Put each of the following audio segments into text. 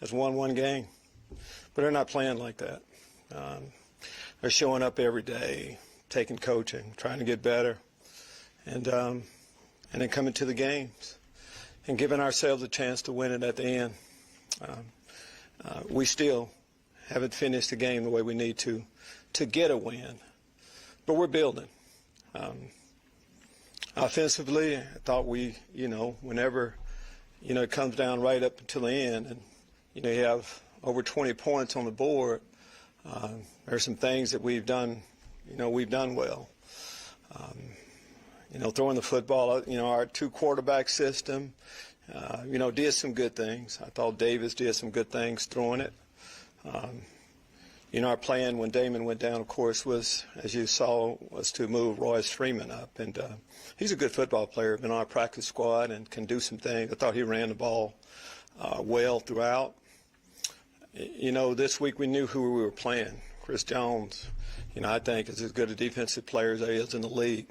has won one game. But they're not playing like that. They're showing up every day, taking coaching, trying to get better, and then coming to the games and giving ourselves a chance to win it at the end. We still haven't finished the game the way we need to get a win, but we're building. Offensively, I thought we, whenever, it comes down right up until the end, and, you have over 20 points on the board, there are some things that we've done, we've done well. Throwing the football, our two-quarterback system, did some good things. I thought Davis did some good things throwing it. Our plan when Damon went down, of course, was, as you saw, was to move Royce Freeman up. And he's a good football player, been on our practice squad and can do some things. I thought he ran the ball well throughout. This week we knew who we were playing. Chris Jones, I think is as good a defensive player as there is in the league.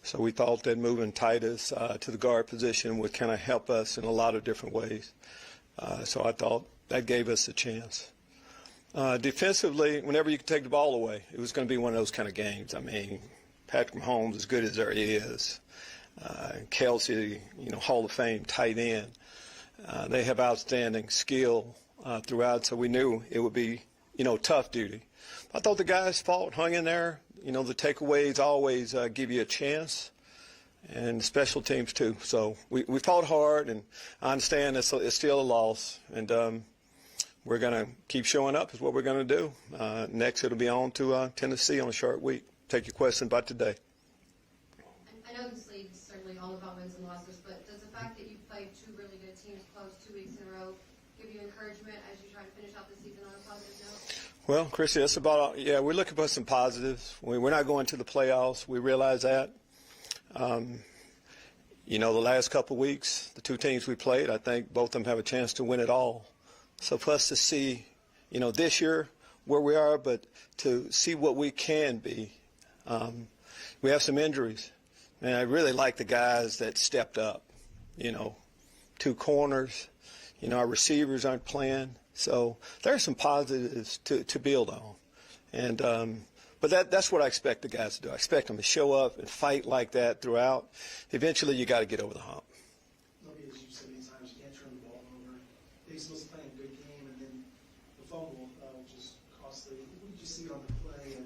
So we thought that moving Titus to the guard position would kind of help us in a lot of different ways. So I thought that gave us a chance. Defensively, whenever you can take the ball away, it was going to be one of those kind of games. I mean, Patrick Mahomes, as good as there is, Kelsey, Hall of Fame tight end. They have outstanding skill throughout, so we knew it would be, tough duty. I thought the guys fought, hung in there. The takeaways always give you a chance, and special teams too. So we fought hard, and I understand it's still a loss, and we're going to keep showing up is what we're going to do. Next, it'll be on to Tennessee on a short week. Take your question about today. I know this league is certainly all about wins and losses, but does the fact that you've played two really good teams close 2 weeks in a row give you encouragement as you try to finish out the season on a positive note? Well, Chrissy, that's about, we're looking for some positives. We're not going to the playoffs. We realize that. The last couple of weeks, the two teams we played, I think both of them have a chance to win it all. So for us to see, this year where we are, but to see what we can be. We have some injuries. And I really like the guys that stepped up, two corners. Our receivers aren't playing. So there are some positives to build on. And but that's what I expect the guys to do. I expect them to show up and fight like that throughout. Eventually, you got to get over the hump. Lovie, as you've said many times, you can't turn the ball over. Davis was playing a good game, and then the fumble just costly. What did you see on the play?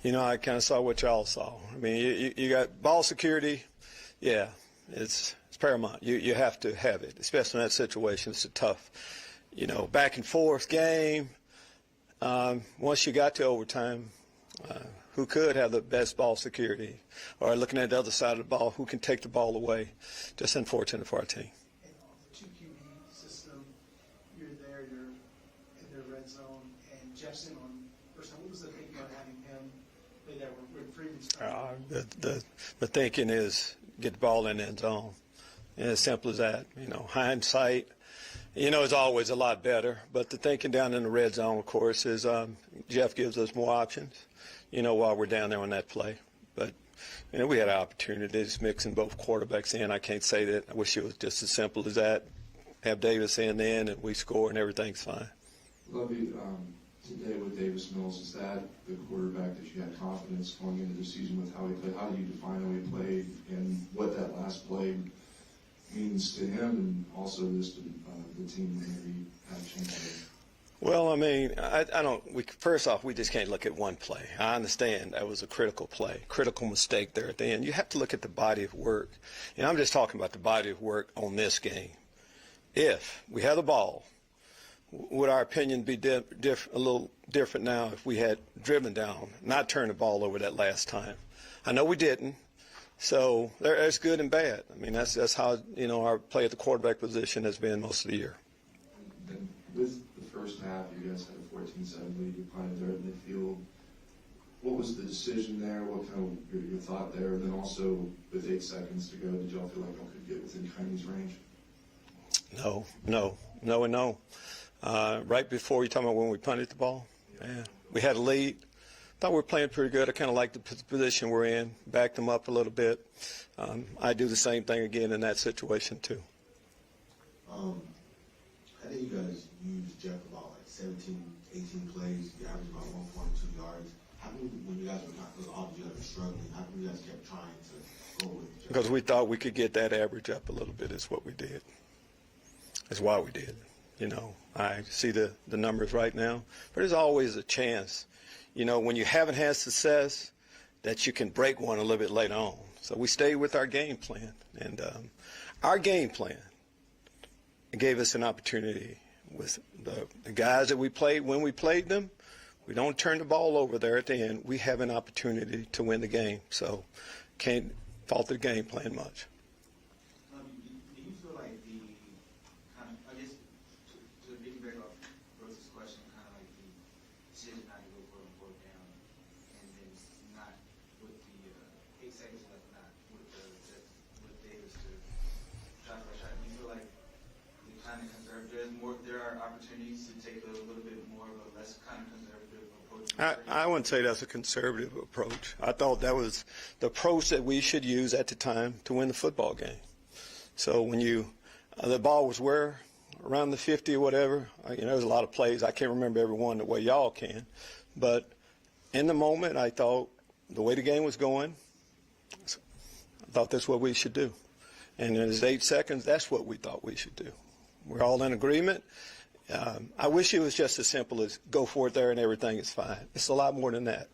And I kind of saw what y'all saw. I mean, you got ball security. Yeah, it's paramount. You have to have it, especially in that situation. It's a tough, back and forth game. Once you got to overtime, who could have the best ball security? Or looking at the other side of the ball, who can take the ball away? Just unfortunate for our team. And on the 2 QB system, you're there, you're in the red zone, and Jefferson on first time. What was the thinking about having him play there when Freeman's The thinking is get the ball in the end zone. And as simple as that. Hindsight, is always a lot better. But the thinking down in the red zone, of course, is Jeff gives us more options, while we're down there on that play. But, we had opportunities mixing both quarterbacks in. I can't say that. I wish it was just as simple as that. Have Davis in then, and we score, and everything's fine. Lovie, today with Davis Mills, is that the quarterback that you had confidence going into the season with how he played? How do you define how he played and what that last play means to him and also this to the team whenever you have a chance? Well, I mean, first off, we just can't look at one play. I understand that was a critical play, critical mistake there at the end. You have to look at the body of work. And I'm just talking about the body of work on this game. If we had the ball, would our opinion be a little different now if we had driven down, not turned the ball over that last time? I know we didn't. So there's good and bad. I mean, that's how, our play at the quarterback position has been most of the year. And with the first half, you guys had a 14-7 lead. You punted there in midfield. What was the decision there? What kind of your thought there? And then also with 8 seconds to go, did y'all feel like y'all could get within Chinese range? No, and no. Right before, you're talking about when we punted the ball? Yeah. We had a lead. Thought we were playing pretty good. I kind of liked the position we're in, backed them up a little bit. I do the same thing again in that situation too. 17, 18 plays, you average about 1.2 yards. How come when you guys were not, because all of you guys were struggling, how come you guys kept trying to go with it? Because we thought we could get that average up a little bit is what we did. That's why we did. You know, I see the numbers right now, but there's always a chance, you know, when you haven't had success, that you can break one a little bit later on. So we stayed with our game plan, and our game plan gave us an opportunity with the guys that we played when we played them. We don't turn the ball over there at the end. We have an opportunity to win the game. So can't fault the game plan much. Do you feel like the kind of, I guess, to piggyback off Brooks' question, kind of like the decision not to go for a fourth down, and then not with the 8 seconds left, not with Davis to try for a shot? Do you feel like the kind of conservative, there are opportunities to take a little bit more of a less kind of conservative approach? I wouldn't say that's a conservative approach. I thought that was the approach that we should use at the time to win the football game. So when the ball was where? Around the 50 or whatever. You know, there's a lot of plays. I can't remember every one the way y'all can. But in the moment, I thought the way the game was going, I thought that's what we should do. And there's 8 seconds, that's what we thought we should do. We're all in agreement. I wish it was just as simple as go for it there and everything is fine. It's a lot more than that.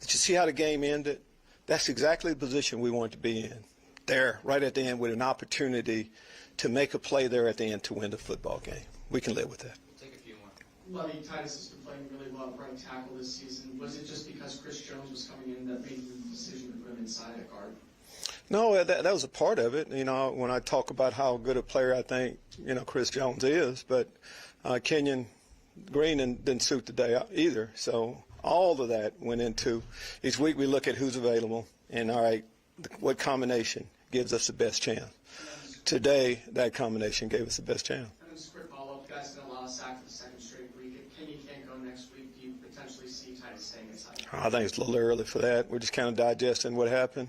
Did you see how the game ended? That's exactly the position we want to be in. There, right at the end, with an opportunity to make a play there at the end to win the football game. We can live with that. Take a few more. Lovie, Titus has been playing really well at right tackle this season. Was it just because Chris Jones was coming in that made the decision to put him inside at guard? No, that was a part of it. You know, when I talk about how good a player I think, you know, Chris Jones is, but Kenyon Green didn't suit the day either. So all of that went into each week we look at who's available and, all right, what combination gives us the best chance. Today, that combination gave us the best chance. And just a quick follow-up. Guys didn't allow a sack for the second straight week. If Kenyon can't go next week, do you potentially see Titus staying inside? I think it's a little early for that. We're just kind of digesting what happened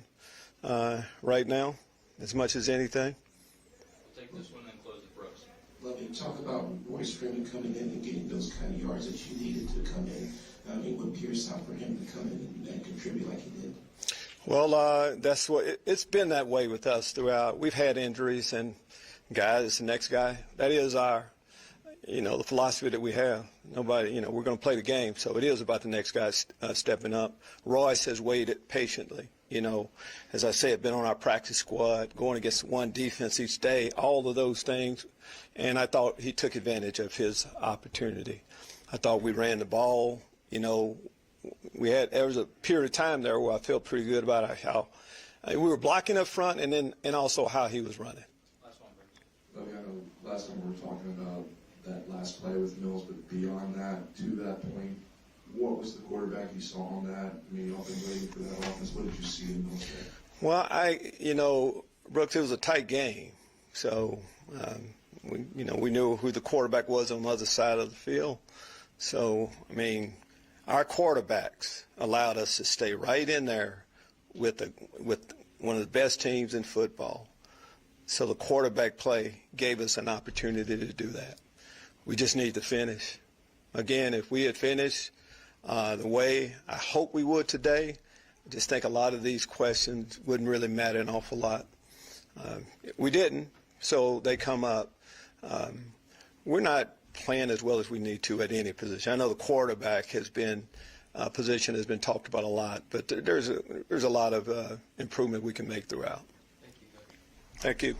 right now, as much as anything. We'll take this one and close it, Brooks. Lovie, talk about Royce Freeman coming in and getting those kind of yards that you needed to come in. I mean, what Pierce out for him to come in and contribute like he did? Well, that's what it's been that way with us throughout. We've had injuries, and guys, the next guy. That is our, you know, the philosophy that we have. Nobody, you know, we're going to play the game, so it is about the next guy stepping up. Royce has waited patiently. You know, as I said, been on our practice squad, going against one defense each day, all of those things. And I thought he took advantage of his opportunity. I thought we ran the ball. You know, there was a period of time there where I felt pretty good about how we were blocking up front and also how he was running. Last one, Brooks. Lovie, I know last time we were talking about that last play with Mills, but beyond that, to that point, what was the quarterback you saw on that? I mean, you've all been waiting for that offense. What did you see in Mills there? Well, Brooks, it was a tight game. So, we knew who the quarterback was on the other side of the field. So, I mean, our quarterbacks allowed us to stay right in there with one of the best teams in football. So the quarterback play gave us an opportunity to do that. We just need to finish. Again, if we had finished the way I hope we would today, I just think a lot of these questions wouldn't really matter an awful lot. We didn't, so they come up. We're not playing as well as we need to at any position. I know the quarterback position has been talked about a lot, but there's a lot of improvement we can make throughout. Thank you. Thank you.